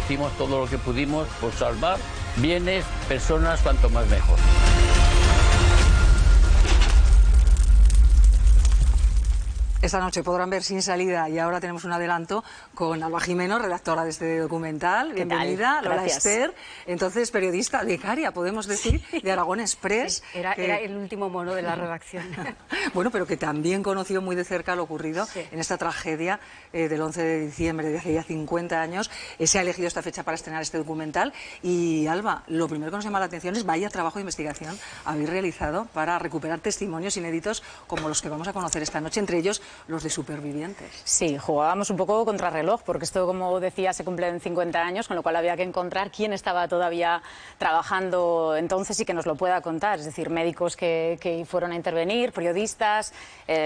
hicimos todo lo que pudimos por salvar bienes, personas, cuanto más mejor. Esta noche podrán ver Sin Salida y ahora tenemos un adelanto con Alba Jimeno, redactora de este documental. Bienvenida, Lola Ester, entonces periodista, becaria, podemos decir, de Aragón Express. Sí, era el último mono de la redacción. Bueno, pero que también conoció muy de cerca lo ocurrido en esta tragedia del 11 de diciembre de hace ya 50 años. Se ha elegido esta fecha para estrenar este documental. Y Alba, lo primero que nos llama la atención es vaya trabajo de investigación habéis realizado para recuperar testimonios inéditos como los que vamos a conocer esta noche, entre ellos los de supervivientes. Sí, jugábamos un poco contrarreloj, porque esto, como decía, se cumple en 50 años, con lo cual había que encontrar quién estaba todavía trabajando entonces y que nos lo pueda contar. Es decir, médicos que fueron a intervenir, periodistas,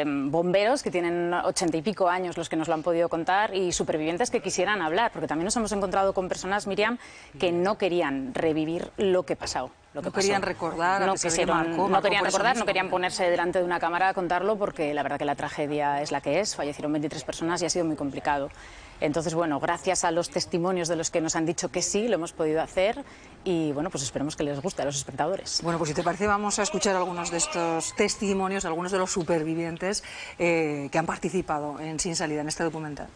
bomberos que tienen 80 y pico años los que nos lo han podido contar y supervivientes que quisieran hablar, porque también nos hemos encontrado con personas, Miriam, que no querían revivir lo que pasó. No querían recordar, no querían ponerse delante de una cámara a contarlo, porque la verdad que la tragedia es la que es, fallecieron 23 personas y ha sido muy complicado. Entonces, bueno, gracias a los testimonios de los que nos han dicho que sí, lo hemos podido hacer y, bueno, pues esperemos que les guste a los espectadores. Bueno, pues si te parece vamos a escuchar algunos de estos testimonios, algunos de los supervivientes que han participado en Sin Salida, en este documental.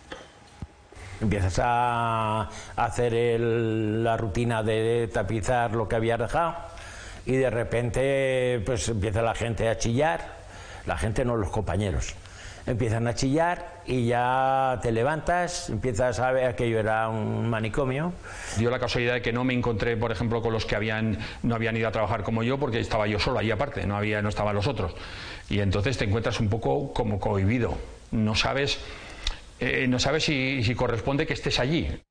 Empiezas a hacer la rutina de tapizar lo que habías dejado y de repente pues empieza la gente a chillar, la gente no, los compañeros. Empiezan a chillar y ya te levantas, empiezas a ver, aquello era un manicomio. Dio la casualidad de que no me encontré, por ejemplo, con los que no habían ido a trabajar como yo, porque estaba yo solo allí aparte, no estaban los otros. Y entonces te encuentras un poco como cohibido, no sabes si corresponde que estés allí.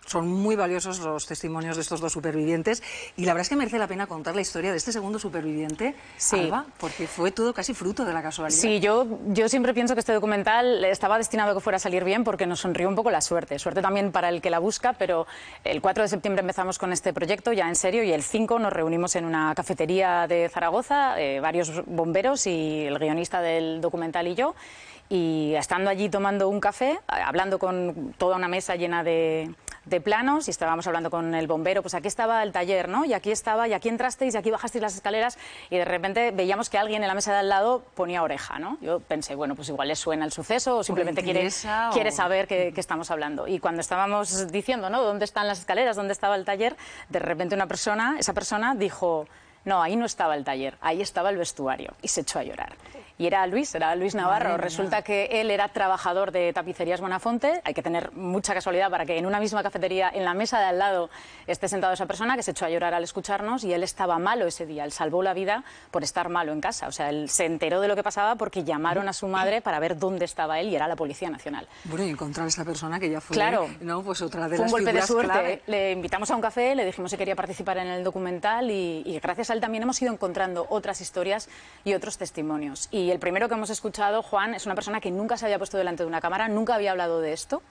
Son muy valiosos los testimonios de estos dos supervivientes y la verdad es que merece la pena contar la historia de este segundo superviviente, Alba, porque fue todo casi fruto de la casualidad. Sí, yo siempre pienso que este documental estaba destinado a que fuera a salir bien porque nos sonrió un poco la suerte también para el que la busca, pero el 4 de septiembre empezamos con este proyecto ya en serio y el 5 nos reunimos en una cafetería de Zaragoza, varios bomberos y el guionista del documental y yo. Y estando allí tomando un café, hablando con toda una mesa llena de planos, y estábamos hablando con el bombero, pues aquí estaba el taller, ¿no? Y aquí estaba, y aquí entrasteis, y aquí bajasteis las escaleras, y de repente veíamos que alguien en la mesa de al lado ponía oreja, ¿no? Yo pensé, bueno, pues igual le suena el suceso, o simplemente quiere saber qué estamos hablando. Y cuando estábamos diciendo, ¿no?, ¿dónde están las escaleras?, ¿dónde estaba el taller?, de repente esa persona dijo, no, ahí no estaba el taller, ahí estaba el vestuario, y se echó a llorar. Y era Luis Navarro. Resulta que él era trabajador de Tapicerías Buenafonte. Hay que tener mucha casualidad para que en una misma cafetería, en la mesa de al lado, esté sentado esa persona que se echó a llorar al escucharnos, y él estaba malo ese día. Él salvó la vida por estar malo en casa. O sea, él se enteró de lo que pasaba porque llamaron a su madre para ver dónde estaba él, y era la Policía Nacional. Bueno, y encontrar a esa persona que ya fue, ¿no?, pues otra de fue las un golpe de suerte. Clave. Le invitamos a un café, le dijimos si quería participar en el documental y gracias a él también hemos ido encontrando otras historias y otros testimonios. Y el primero que hemos escuchado, Juan, es una persona que nunca se había puesto delante de una cámara, nunca había hablado de esto.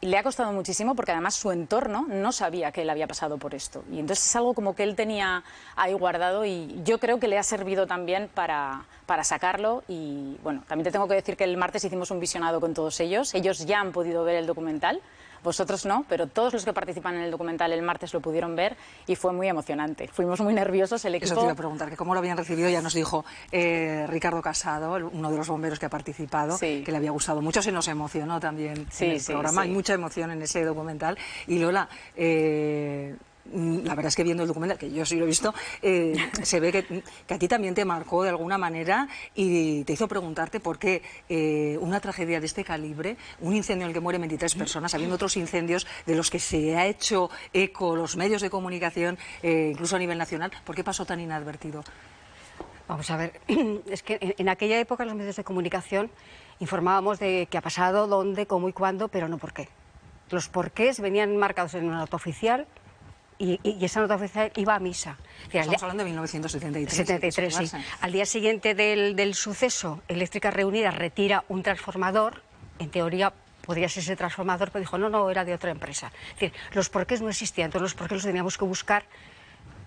Y le ha costado muchísimo porque además su entorno no sabía que él había pasado por esto. Y entonces es algo como que él tenía ahí guardado y yo creo que le ha servido también para sacarlo. Y bueno, también te tengo que decir que el martes hicimos un visionado con todos ellos. Ellos ya han podido ver el documental. Vosotros no, pero todos los que participan en el documental el martes lo pudieron ver y fue muy emocionante. Fuimos muy nerviosos, el equipo... Eso te iba a preguntar, que cómo lo habían recibido. Ya nos dijo Ricardo Casado, uno de los bomberos que ha participado, que le había gustado mucho, se nos emocionó también en el programa. Hay mucha emoción en ese documental. Y Lola... la verdad es que viendo el documental, que yo sí lo he visto, se ve que a ti también te marcó de alguna manera y te hizo preguntarte por qué una tragedia de este calibre, un incendio en el que mueren 23 personas, habiendo otros incendios de los que se ha hecho eco los medios de comunicación, incluso a nivel nacional, ¿por qué pasó tan inadvertido? Vamos a ver, es que en aquella época los medios de comunicación informábamos de qué ha pasado, dónde, cómo y cuándo, pero no por qué. Los porqués venían marcados en una nota oficial. Y esa nota oficial iba a misa. Estamos hablando de 1973. 73, sí. Al día siguiente del suceso, Eléctricas Reunidas retira un transformador. En teoría podría ser ese transformador, pero dijo, no, era de otra empresa. Es decir, los porqués no existían, entonces los porqués los teníamos que buscar.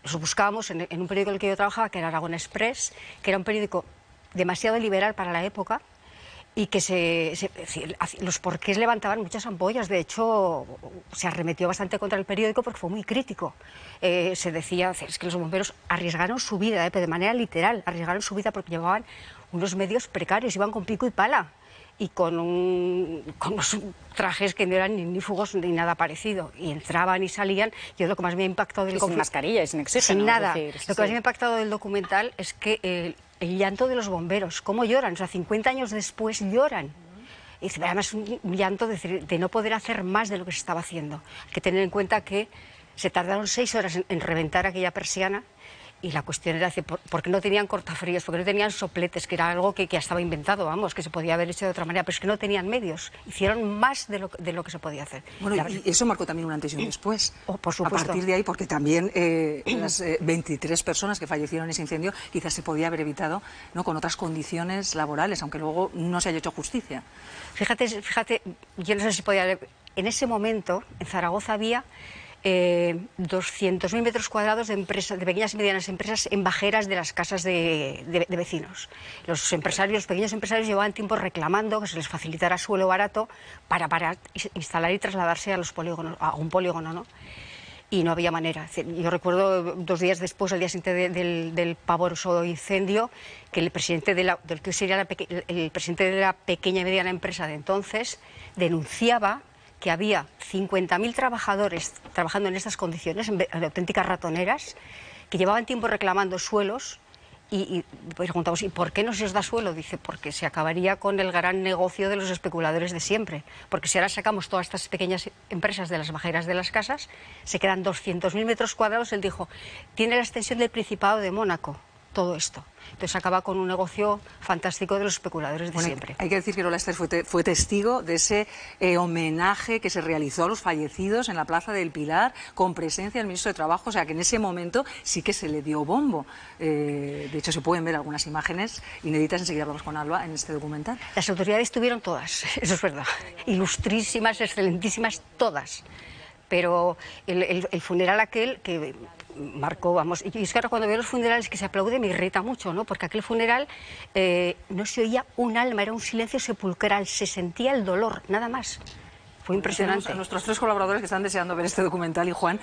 Los buscábamos en un periódico en el que yo trabajaba, que era Aragón Express, que era un periódico demasiado liberal para la época, y que los porqués levantaban muchas ampollas. De hecho, se arremetió bastante contra el periódico porque fue muy crítico. Se decía, es que los bomberos arriesgaron su vida, pero de manera literal, arriesgaron su vida porque llevaban unos medios precarios, iban con pico y pala y con unos trajes que no eran ni fugos ni nada parecido, y entraban y salían. Yo lo que más me ha impactado del sin mascarilla y sin oxígeno, sin nada. Es decir, lo que más me ha impactado del documental es que el llanto de los bomberos, cómo lloran, o sea, 50 años después lloran. Y además un llanto de no poder hacer más de lo que se estaba haciendo. Hay que tener en cuenta que se tardaron 6 horas en reventar aquella persiana, y la cuestión era porque no tenían cortafríos, porque no tenían sopletes, que era algo que ya estaba inventado, vamos, que se podía haber hecho de otra manera, pero es que no tenían medios, hicieron más de lo que se podía hacer. Bueno, y eso marcó también un antes y un después. Por supuesto. A partir de ahí, porque también las 23 personas que fallecieron en ese incendio quizás se podía haber evitado, ¿no?, con otras condiciones laborales, aunque luego no se haya hecho justicia. Fíjate, yo no sé si podía... En ese momento, en Zaragoza había 200.000 metros cuadrados de pequeñas y medianas empresas en bajeras de las casas de vecinos. Los pequeños empresarios llevaban tiempo reclamando que se les facilitara suelo barato para instalar y trasladarse a los polígonos, a un polígono, ¿no? Y no había manera. Yo recuerdo 2 días después, el día siguiente del pavoroso incendio, que el presidente de la pequeña y mediana empresa de entonces denunciaba que había 50.000 trabajadores trabajando en estas condiciones, en auténticas ratoneras, que llevaban tiempo reclamando suelos, y preguntamos, ¿y por qué no se os da suelo? Dice, porque se acabaría con el gran negocio de los especuladores de siempre, porque si ahora sacamos todas estas pequeñas empresas de las bajeras de las casas, se quedan 200.000 metros cuadrados. Él dijo, tiene la extensión del Principado de Mónaco todo esto. Entonces acaba con un negocio fantástico de los especuladores de siempre. Hay que decir que Lola Ester fue testigo de ese homenaje que se realizó a los fallecidos en la Plaza del Pilar, con presencia del ministro de Trabajo, o sea que en ese momento sí que se le dio bombo. De hecho, se pueden ver algunas imágenes inéditas, enseguida hablamos con Alba, en este documental. Las autoridades estuvieron todas, eso es verdad, ilustrísimas, excelentísimas, todas. Pero el funeral aquel que marcó, vamos, y es que ahora cuando veo los funerales que se aplaude me irrita mucho, ¿no? Porque aquel funeral no se oía un alma, era un silencio sepulcral, se sentía el dolor, nada más. Fue impresionante. A nuestros 3 colaboradores que están deseando ver este documental, y Juan...